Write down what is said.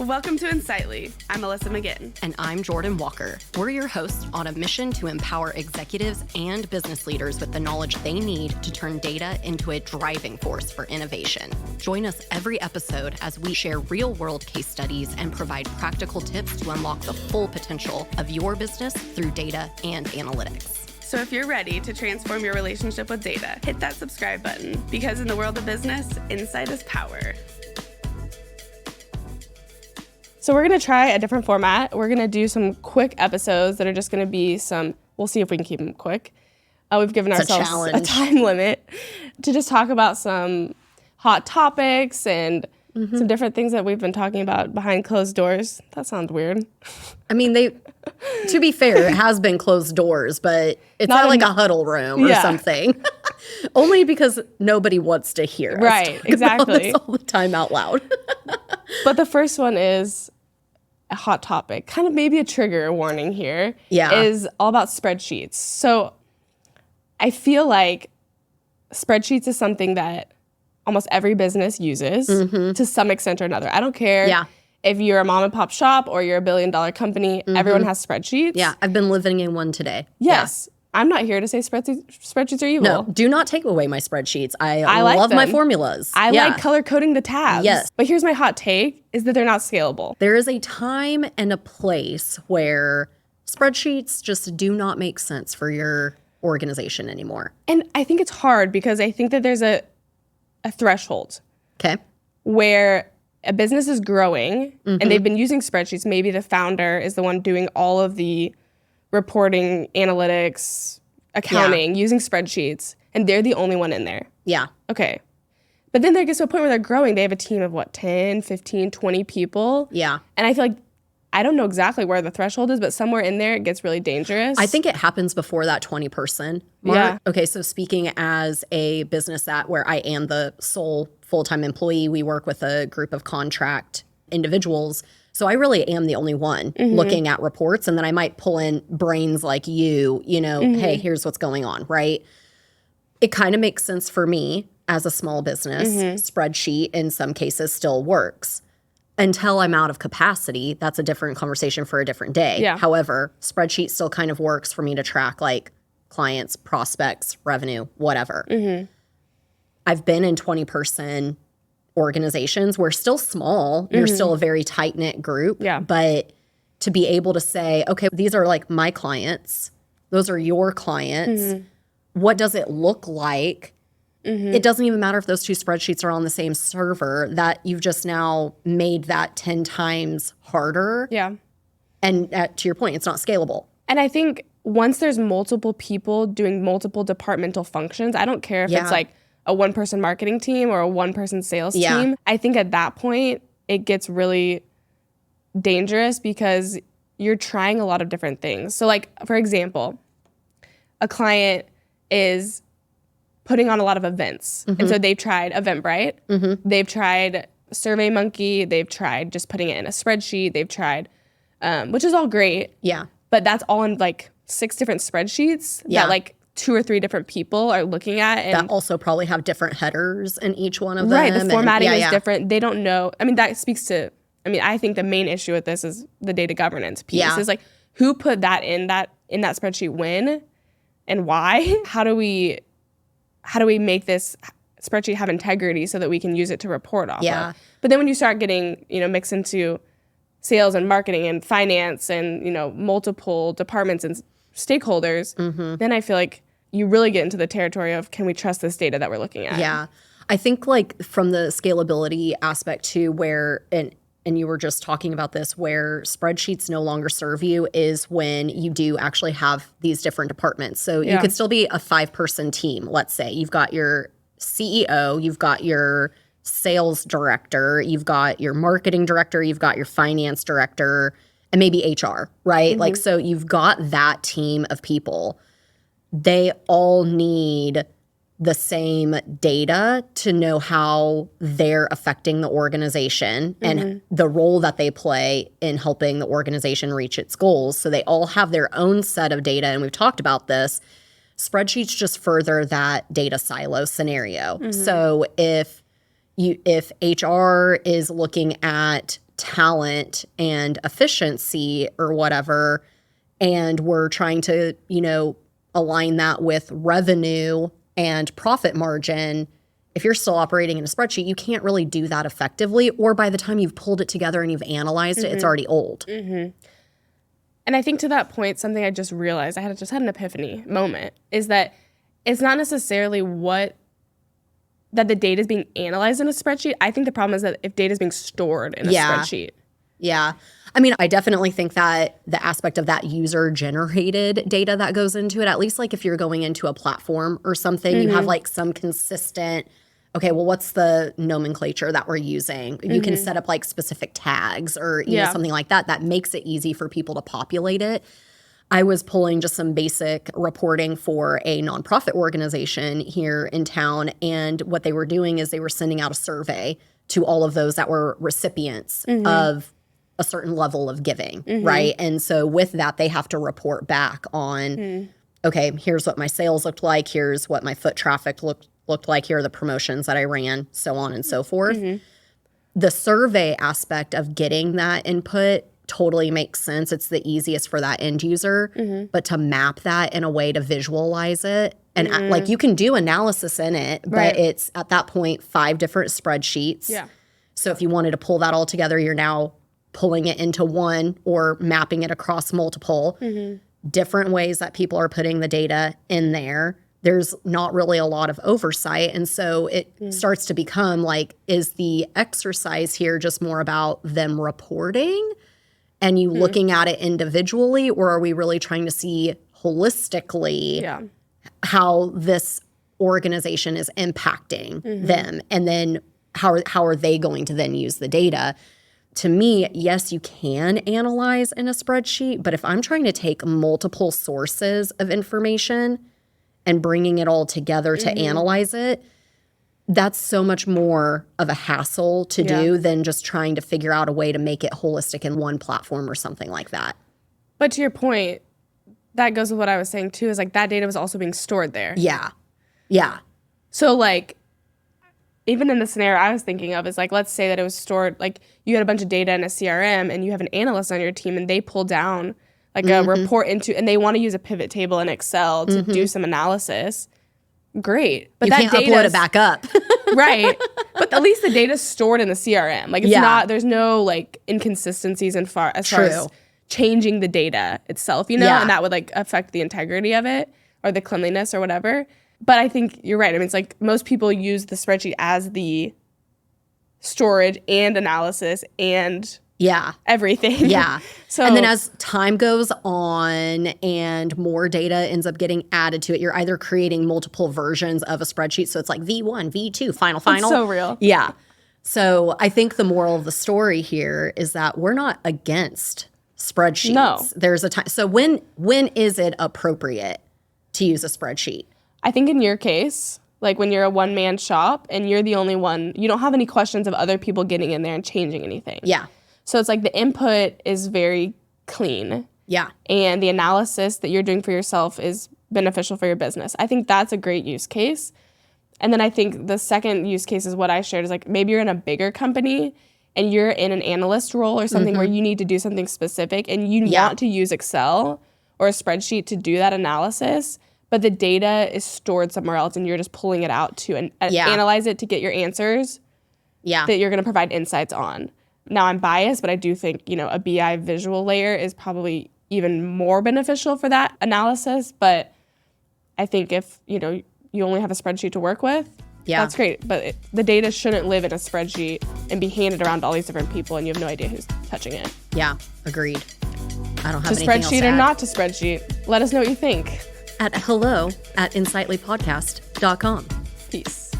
Welcome to Insightly. I'm Melissa McGinn. And I'm Jordan Walker. We're your hosts on a mission to empower executives and business leaders with the knowledge they need to turn data into a driving force for innovation. Join us every episode as we share real-world case studies and provide practical tips to unlock the full potential of your business through data and analytics. So if you're ready to transform your relationship with data, hit that subscribe button, because in the world of business, insight is power. So we're going to try a different format. We're going to do some quick episodes that are just going to be we'll see if we can keep them quick. We've given ourselves a time limit to just talk about some hot topics and some different things that we've been talking about behind closed doors. That sounds weird. I mean, to be fair, it has been closed doors, but it's not like a huddle room or something. Only because nobody wants to hear us talk about this all the time out loud. But the first one is a hot topic, kind of maybe a trigger warning here, is all about spreadsheets. So I feel like spreadsheets is something that almost every business uses to some extent or another. I don't care if you're a mom and pop shop or you're a $1 billion company, everyone has spreadsheets. Yeah, I've been living in one today. Yes. Yeah. I'm not here to say spreadsheets are evil. No, do not take away my spreadsheets. I love my formulas. I like color coding the tabs. Yes. But here's my hot take, is that they're not scalable. There is a time and a place where spreadsheets just do not make sense for your organization anymore. And I think it's hard because I think that there's a threshold. Okay. Where a business is growing and they've been using spreadsheets. Maybe the founder is the one doing all of the reporting, analytics, accounting, using spreadsheets, and they're the only one in there. Yeah. Okay. But then there gets to a point where they're growing. They have a team of 10, 15, 20 people. Yeah. And I feel like, I don't know exactly where the threshold is, but somewhere in there it gets really dangerous. I think it happens before that 20-person mark. Yeah. Okay, so speaking as a business where I am the sole full-time employee, we work with a group of contract individuals. So I really am the only one looking at reports, and then I might pull in brains like hey, here's what's going on, right? It kind of makes sense for me as a small business. Spreadsheet in some cases still works. Until I'm out of capacity, that's a different conversation for a different day. Yeah. However, spreadsheet still kind of works for me to track like clients, prospects, revenue, whatever. I've been in 20-person organizations. We're still small. You're still a very tight-knit group. Yeah. But to be able to say, okay, these are like my clients. Those are your clients. What does it look like? It doesn't even matter if those two spreadsheets are on the same server, that you've just now made that 10 times harder. Yeah. And to your point, it's not scalable. And I think once there's multiple people doing multiple departmental functions, I don't care if it's like a one-person marketing team or a one-person sales team. I think at that point, it gets really dangerous because you're trying a lot of different things. So like, for example, a client is putting on a lot of events. And so they've tried Eventbrite. They've tried SurveyMonkey. They've tried just putting it in a spreadsheet. They've tried, which is all great. Yeah. But that's all in like 6 different spreadsheets that like 2 or 3 different people are looking at. And that also probably have different headers in each one of them. Right, the formatting is different. They don't know. I mean, that speaks to, I think the main issue with this is the data governance piece. Is like, who put that in that spreadsheet when and why? How do we make this spreadsheet have integrity so that we can use it to report off of? But then when you start getting, mixed into sales and marketing and finance and, multiple departments and stakeholders, then I feel like you really get into the territory of, can we trust this data that we're looking at? Yeah. I think like from the scalability aspect too, where, and you were just talking about this, where spreadsheets no longer serve you is when you do actually have these different departments. So you could still be a 5-person team, let's say. You've got your CEO, you've got your sales director, you've got your marketing director, you've got your finance director, and maybe HR, right? Like, so you've got that team of people. They all need the same data to know how they're affecting the organization and the role that they play in helping the organization reach its goals. So they all have their own set of data, and we've talked about this. Spreadsheets just further that data silo scenario. So if HR is looking at talent and efficiency or whatever, and we're trying to, align that with revenue and profit margin, if you're still operating in a spreadsheet, you can't really do that effectively. Or by the time you've pulled it together and you've analyzed it, it's already old. Mm-hmm. And I think to that point, something I just realized, I just had an epiphany moment, is that it's not necessarily that the data is being analyzed in a spreadsheet. I think the problem is that if data is being stored in a spreadsheet. Yeah. I mean, I definitely think that the aspect of that user-generated data that goes into it, at least like if you're going into a platform or something, you have like some consistent, okay, well, what's the nomenclature that we're using? You can set up like specific tags or something like that. That makes it easy for people to populate it. I was pulling just some basic reporting for a nonprofit organization here in town, and what they were doing is they were sending out a survey to all of those that were recipients of a certain level of giving, right? And so with that, they have to report back on, okay, here's what my sales looked like, here's what my foot traffic looked like, here are the promotions that I ran, so on and so forth. The survey aspect of getting that input totally makes sense. It's the easiest for that end user, but to map that in a way to visualize it, and like you can do analysis in it, but it's at that point 5 different spreadsheets. Yeah. So if you wanted to pull that all together, you're now pulling it into one or mapping it across multiple different ways that people are putting the data in there. There's not really a lot of oversight. And so it starts to become like, is the exercise here just more about them reporting and you looking at it individually, or are we really trying to see holistically how this organization is impacting them? And then how are they going to then use the data? To me, yes, you can analyze in a spreadsheet, but if I'm trying to take multiple sources of information and bringing it all together to analyze it, that's so much more of a hassle to do than just trying to figure out a way to make it holistic in one platform or something like that. But to your point, that goes with what I was saying too, is like that data was also being stored there. Yeah. Yeah. So like, even in the scenario I was thinking of is like, let's say that it was stored, like you had a bunch of data in a CRM and you have an analyst on your team and they pull down like a report into, and they want to use a pivot table in Excel to do some analysis. Great. But you can't upload it back up. Right. But at least the data's stored in the CRM. Like it's not, there's no like inconsistencies as far as changing the data itself, and that would like affect the integrity of it or the cleanliness or whatever. But I think you're right. I mean, it's like most people use the spreadsheet as the storage and analysis and everything. Yeah. So, and then as time goes on and more data ends up getting added to it, you're either creating multiple versions of a spreadsheet. So it's like V1, V2, final. It's so real. Yeah. So I think the moral of the story here is that we're not against spreadsheets. No. There's a time. So when is it appropriate to use a spreadsheet? I think in your case, like when you're a one-man shop and you're the only one, you don't have any questions of other people getting in there and changing anything. Yeah. So it's like the input is very clean. Yeah. And the analysis that you're doing for yourself is beneficial for your business. I think that's a great use case. And then I think the second use case is what I shared is like maybe you're in a bigger company and you're in an analyst role or something where you need to do something specific and you want to use Excel or a spreadsheet to do that analysis, but the data is stored somewhere else and you're just pulling it out to analyze it to get your answers that you're going to provide insights on. Now, I'm biased, but I do think, a BI visual layer is probably even more beneficial for that analysis. But I think if, you only have a spreadsheet to work with, that's great. But the data shouldn't live in a spreadsheet and be handed around to all these different people and you have no idea who's touching it. Yeah, agreed. I don't have anything else to spreadsheet add. or not to spreadsheet. Let us know what you think. At hello@insightlypodcast.com. Peace.